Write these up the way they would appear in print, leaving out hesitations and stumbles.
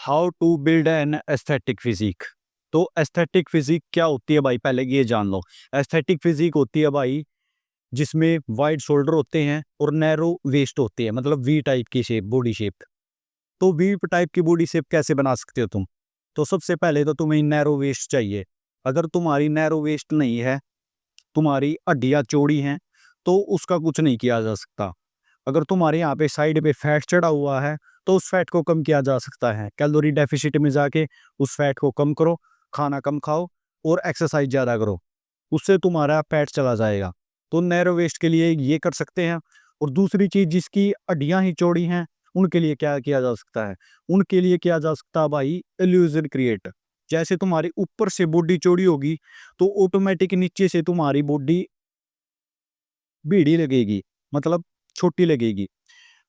How to build an aesthetic physique. तो aesthetic physique क्या होती है भाई, पहले ये जान लो। एस्थेटिक फिजिक होती है भाई जिसमें वाइड शोल्डर होते हैं और नैरो वेस्ट होती है, मतलब वी टाइप की शेप, बॉडी शेप। तो वी टाइप की बॉडी शेप कैसे बना सकते हो तुम? तो सबसे पहले तो तुम्हें नैरो वेस्ट चाहिए। अगर तुम्हारी नैरो वेस्ट नहीं है, तुम्हारी हड्डियां चौड़ी हैं, तो उसका कुछ नहीं किया जा सकता। अगर तुम्हारे यहाँ पे साइड पे फैट चढ़ा हुआ है, तो उस फैट को कम किया जा सकता है। कैलोरी डेफिसिट में जाके उस फैट को कम करो, खाना कम खाओ और एक्सरसाइज ज़्यादा करो, उससे तुम्हारा फैट चला जाएगा। तो नैरो वेस्ट के लिए ये कर सकते हैं। और दूसरी चीज़, जिसकी हड्डियाँ ही चौड़ी हैं, उनके लिए क्या किया जा सकता है? उनके लिए किया जा सकता है भाई इल्यूजन क्रिएट। जैसे तुम्हारी ऊपर से बॉडी चौड़ी होगी, तो ऑटोमेटिक नीचे से तुम्हारी बॉडी भीड़ी लगेगी, मतलब छोटी लगेगी।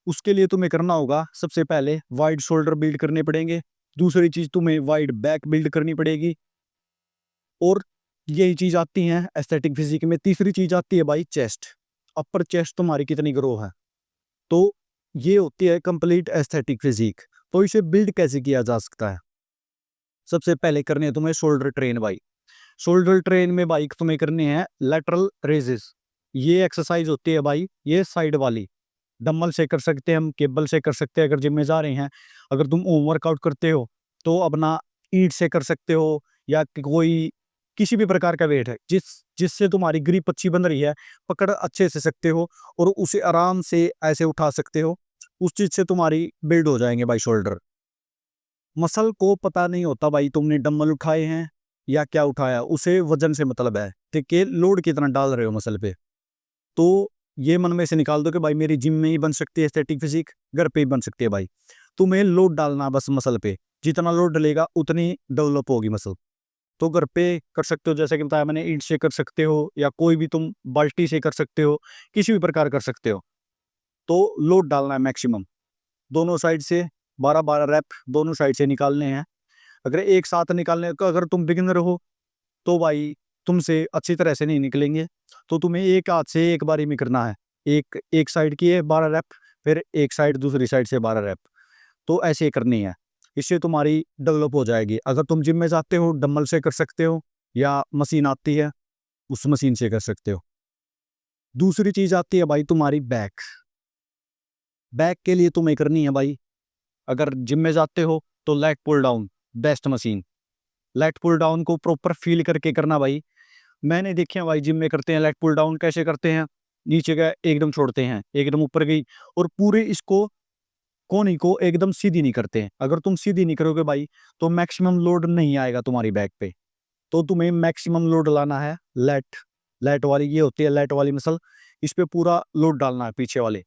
उसके लिए तुम्हें करना होगा, सबसे पहले वाइड शोल्डर बिल्ड करने पड़ेंगे। दूसरी चीज, तुम्हें वाइड बैक बिल्ड करनी पड़ेगी। और यही चीज आती है एस्थेटिक फिजिक में। तीसरी चीज आती है भाई चेस्ट। अपर चेस्ट तुम्हारी कितनी ग्रो है, तो ये होती है कंप्लीट एस्थेटिक फिजिक। तो इसे बिल्ड कैसे किया जा सकता है? सबसे पहले करने हैं तुम्हें शोल्डर ट्रेन भाई। शोल्डर ट्रेन में भाई तुम्हें करने हैं लेटरल रेजेस। ये एक्सरसाइज होती है भाई, ये साइड वाली। डंबल से कर सकते हैं हम, केबल से कर सकते हैं अगर जिम में जा रहे हैं। अगर तुम होम वर्कआउट करते हो तो अपना ईंट से कर सकते हो, या कोई किसी भी प्रकार का वेट है जिससे तुम्हारी ग्रिप अच्छी बन रही है, पकड़ अच्छे से सकते हो और उसे आराम से ऐसे उठा सकते हो। उस चीज से तुम्हारी बिल्ड हो जाएंगे भाई शोल्डर। मसल को पता नहीं होता भाई तुमने डंबल उठाए हैं या क्या उठाया, उसे वजन से मतलब है, ठीक है, लोड कितना डाल रहे हो मसल पे। तो ये मन में से निकाल दो कि भाई मेरी जिम में ही बन सकती है एस्थेटिक फिजिक, घर पे ही बन सकती है भाई। तुम्हें लोड डालना बस मसल पे। जितना लोड डलेगा उतनी डेवलप होगी मसल। तो घर पे कर सकते हो, जैसे कि बताया मैंने, ईंट से कर सकते हो या कोई भी तुम बाल्टी से कर सकते हो, किसी भी प्रकार कर सकते हो। तो लोड डालना है मैक्सिमम, दोनों साइड से 12-12 रैप दोनों साइड से निकालने हैं। अगर एक साथ निकालने का, अगर तुम बिगिनर हो तो भाई तुमसे अच्छी तरह से नहीं निकलेंगे। तो तुम्हें एक हाथ से एक बारी में करना है। एक एक साइड की है 12 रैप, फिर एक साइड दूसरी साइड से 12 रैप। तो ऐसे करनी है, इससे तुम्हारी डेवलप हो जाएगी। अगर तुम जिम में जाते हो डंबल से कर सकते हो, या मशीन आती है उस मशीन से कर सकते हो। दूसरी चीज आती है भाई तुम्हारी बैक। बैक के लिए तुम्हें करनी है भाई, अगर जिम में जाते हो तो leg pull down best machine. Leg pull down को प्रॉपर फील करके करना भाई। मैंने देखे हैं भाई जिम में करते हैं लेग पुल डाउन, कैसे करते हैं? नीचे का एकदम छोड़ते हैं, एकदम ऊपर गई, और पूरे इसको कोहनी को एकदम सीधी नहीं करते हैं। अगर तुम सीधी नहीं करोगे भाई, तो मैक्सिमम लोड नहीं आएगा तुम्हारी बैक पे। तो तुम्हें मैक्सिमम लोड लाना है लेट। लेट वाली ये होती है, लेट वाली मसल, इस पे पूरा लोड डालना है पीछे वाले।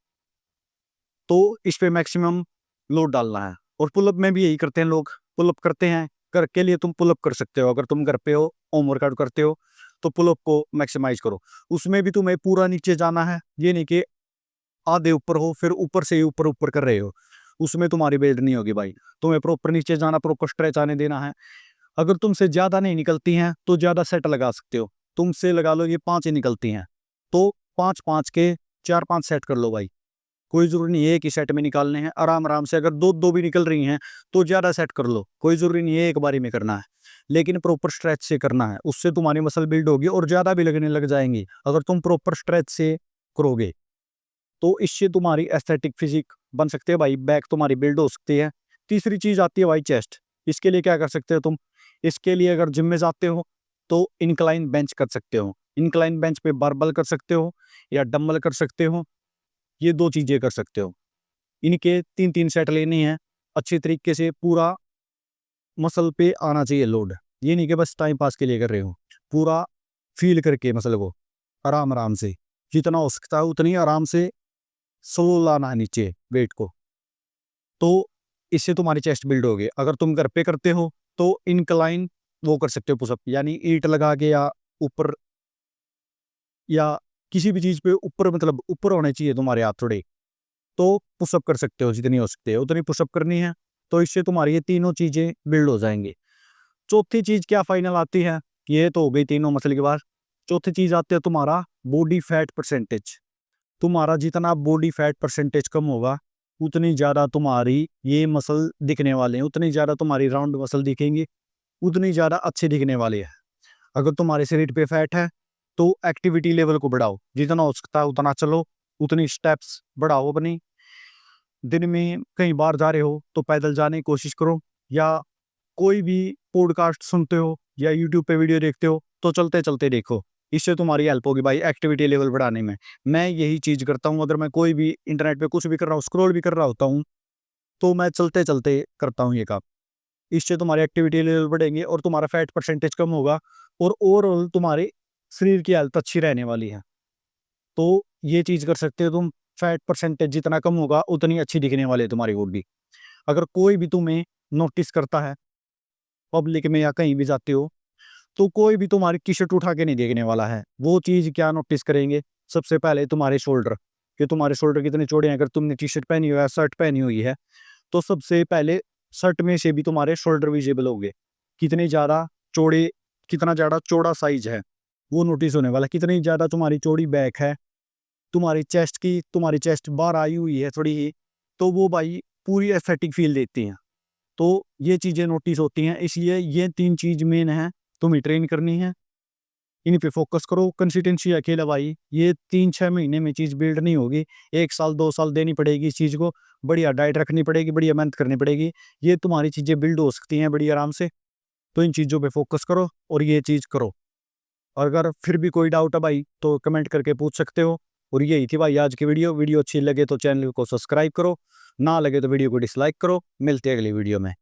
तो इस पे मैक्सिमम लोड डालना है। और पुलअप में भी यही करते हैं लोग, पुलअप करते हैं। घर के लिए तुम पुलअप कर सकते हो, अगर तुम घर पे हो होम वर्कआउट करते हो तो पुलअप को मैक्सिमाइज करो। उसमें भी तुम्हें पूरा नीचे जाना है, ये नहीं कि आधे ऊपर हो फिर ऊपर से ही ऊपर ऊपर कर रहे हो, उसमें तुम्हारी बिल्ड नहीं होगी भाई। तुम्हें प्रॉपर नीचे जाना, प्रॉपर स्ट्रेच आने देना है। अगर तुमसे ज्यादा नहीं निकलती हैं तो ज्यादा सेट लगा सकते हो। तुमसे लगा लो ये 5 ही निकलती हैं, तो 5-5 के 4-5 सेट कर लो भाई। कोई जरूरी नहीं है एक ही सेट में निकालने हैं, आराम आराम से। अगर दो दो भी निकल रही हैं तो ज्यादा सेट कर लो, कोई जरूरी नहीं है एक बारी में करना है। लेकिन प्रॉपर स्ट्रेच से करना है, उससे तुम्हारी मसल बिल्ड होगी और ज्यादा भी लगने लग जाएंगी अगर तुम प्रॉपर स्ट्रेच से करोगे। तो इससे तुम्हारी एस्थेटिक फिजिक बन सकती है भाई, बैक तुम्हारी बिल्ड हो सकती है। तीसरी चीज आती है भाई चेस्ट। इसके लिए क्या कर सकते हो तुम? इसके लिए अगर जिम में जाते हो तो इंक्लाइन बेंच कर सकते हो। इंक्लाइन बेंच पे बारबल कर सकते हो या डंबल कर सकते हो, ये दो चीजें कर सकते हो। इनके 3-3 सेट लेने हैं, अच्छी तरीके से पूरा मसल पे आना चाहिए लोड। ये नहीं कि बस टाइम पास के लिए कर रहे हो, पूरा फील करके मसल को आराम आराम से, जितना हो सकता है उतनी आराम से स्लो लाना है नीचे वेट को। तो इससे तुम्हारी चेस्ट बिल्ड होगी। अगर तुम घर पे करते हो तो इनक्लाइन वो कर सकते हो पुशअप, यानी ईंट लगा के या ऊपर, या किसी भी चीज पे ऊपर, मतलब ऊपर होने चाहिए तुम्हारे हाथ थोड़े। तो पुशअप कर सकते हो, जितनी हो सकती है उतनी पुशअप करनी है। तो इससे तुम्हारी ये तीनों चीजें बिल्ड हो जाएंगी। चौथी चीज क्या फाइनल आती है? ये तो हो गई तीनों मसल के बाद। चौथी चीज आती है तुम्हारा बॉडी फैट परसेंटेज। तुम्हारा जितना बॉडी फैट परसेंटेज कम होगा, उतनी ज़्यादा तुम्हारी ये मसल दिखने वाले हैं, उतनी ज़्यादा तुम्हारी राउंड मसल दिखेंगी, उतनी ज़्यादा अच्छे दिखने वाले हैं। अगर तुम्हारे शरीर पे फैट है तो एक्टिविटी लेवल को बढ़ाओ, जितना हो सकता है उतना चलो, उतनी स्टेप्स बढ़ाओ अपनी। दिन में कई बार जा रहे हो तो पैदल जाने की कोशिश करो, या कोई भी पॉडकास्ट सुनते हो या यूट्यूब पे वीडियो देखते हो तो चलते चलते देखो, इससे तुम्हारी हेल्प होगी भाई एक्टिविटी लेवल बढ़ाने में। मैं यही चीज करता हूँ, अगर मैं कोई भी इंटरनेट पे कुछ भी कर रहा हूँ, स्क्रॉल भी कर रहा होता हूँ, तो मैं चलते चलते करता हूँ ये काम। इससे तुम्हारी एक्टिविटी लेवल बढ़ेंगे और तुम्हारा फैट परसेंटेज कम होगा, और ओवरऑल तुम्हारे शरीर की हालत अच्छी रहने वाली है। तो ये चीज कर सकते हो तुम। फैट परसेंटेज जितना कम होगा उतनी अच्छी दिखने वाली है तुम्हारी बॉडी। अगर कोई भी तुम्हें नोटिस करता है पब्लिक में या कहीं भी जाते हो, तो कोई भी तुम्हारी टी-शर्ट उठा के नहीं देखने वाला है। वो चीज़ क्या नोटिस करेंगे, सबसे पहले तुम्हारे शोल्डर, कि तुम्हारे शोल्डर कितने चौड़े हैं। अगर तुमने टी-शर्ट पहनी हुई है, शर्ट पहनी हुई है, तो सबसे पहले शर्ट में से भी तुम्हारे शोल्डर विजिबल होंगे। कितने ज़्यादा चौड़े, कितना ज़्यादा चौड़ा साइज़ है, वो नोटिस होने वाला है। कितनी ज़्यादा तुम्हारी चौड़ी बैक है, तुम्हारी चेस्ट बाहर आई हुई है थोड़ी ही, तो वो भाई पूरी एस्थेटिक फ़ील देती हैं। तो ये चीज़ें नोटिस होती हैं, इसलिए ये 3 चीज़ मेन हैं, तुम्हें ट्रेन करनी है। इन पे फ़ोकस करो, कंसिस्टेंसी अकेला भाई, ये 3-6 महीने में चीज़ बिल्ड नहीं होगी। 1 साल, 2 साल देनी पड़ेगी इस चीज़ को, बढ़िया डाइट रखनी पड़ेगी, बढ़िया मेहनत करनी पड़ेगी। ये तुम्हारी चीज़ें बिल्ड हो सकती हैं बड़ी आराम से। तो इन चीज़ों पे फ़ोकस करो और ये चीज़ करो। और अगर फिर भी कोई डाउट है भाई, तो कमेंट करके पूछ सकते हो। और यही थी भाई आज की वीडियो। वीडियो अच्छी लगे तो चैनल को सब्सक्राइब करो, ना लगे तो वीडियो को डिसलाइक करो। मिलते हैं अगली वीडियो में।